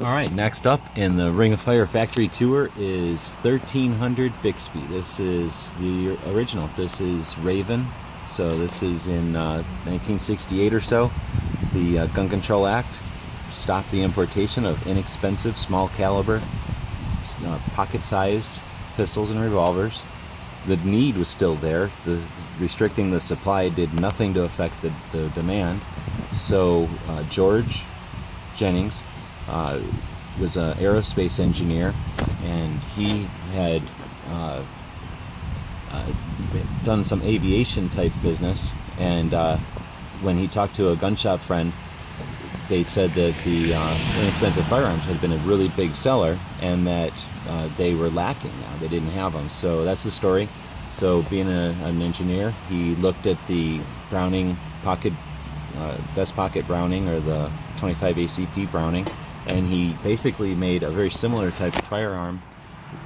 All right, next up in the Ring of Fire factory tour is 1300 Bixby. This is the original. This is Raven. So this is in 1968 or so. The Gun Control Act stopped the importation of inexpensive, small caliber, pocket-sized pistols and revolvers. The need was still there. Restricting the supply did nothing to affect the demand. So George Jennings was an aerospace engineer, and he had done some aviation type business. And when he talked to a gun shop friend, they said that the inexpensive firearms had been a really big seller, and that they were lacking now. They didn't have them. So that's the story. So being an engineer, he looked at the Browning pocket, Best Pocket Browning, or the 25 ACP Browning, and he basically made a very similar type of firearm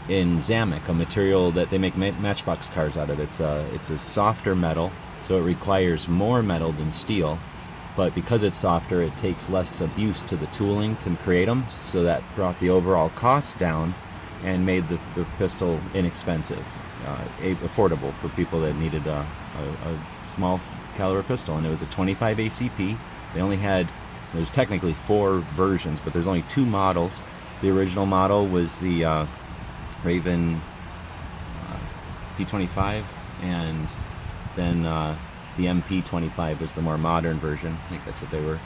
in Zamic, a material that they make matchbox cars out of. It's a softer metal, so it requires more metal than steel, but because it's softer, it takes less abuse to the tooling to create them, so that brought the overall cost down and made the pistol inexpensive, affordable for people that needed a small caliber pistol. And it was a 25 ACP. They only had, there's technically 4 versions, but there's only 2 models. The original model was the Raven P25, and then the MP25 was the more modern version. I think that's what they were,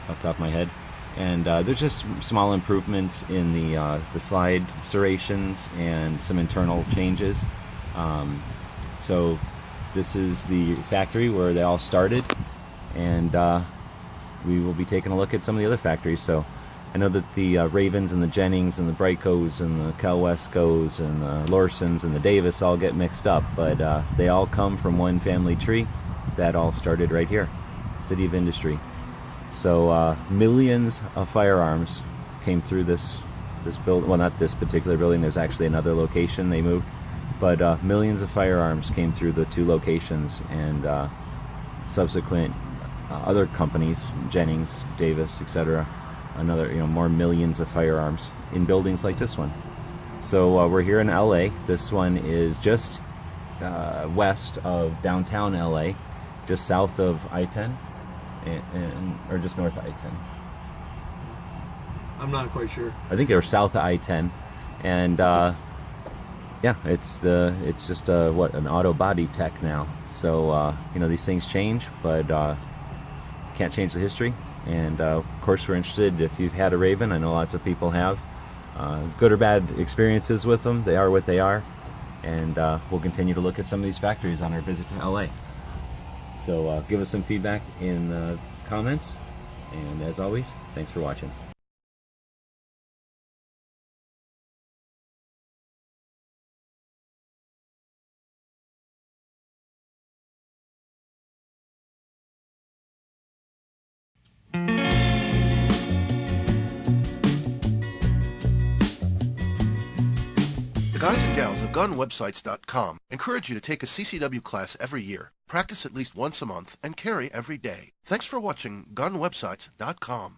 off the top of my head. And there's just small improvements in the slide serrations and some internal changes. So this is the factory where they all started, and we will be taking a look at some of the other factories. So I know that the Ravens and the Jennings and the Brightcos and the Cal Westcos and the Lorsons and the Davis all get mixed up, but they all come from one family tree that all started right here, City of Industry. So millions of firearms came through this building. Well, not this particular building. There's actually another location they moved, but millions of firearms came through the 2 locations, and subsequent other companies, Jennings, Davis, etc. Another, more millions of firearms in buildings like this one. So we're here in LA. This one is just west of downtown LA, just south of I-10, or just north of I-10. I'm not quite sure. I think they were south of I-10, and yeah, it's just an auto body tech now. So these things change, but can't change the history. And of course, we're interested if you've had a Raven. I know lots of people have good or bad experiences with them. They are what they are, and we'll continue to look at some of these factories on our visit to LA. So give us some feedback in the comments, and as always, thanks for watching. The guys and gals of GunWebsites.com encourage you to take a CCW class every year, practice at least once a month, and carry every day. Thanks for watching GunWebsites.com.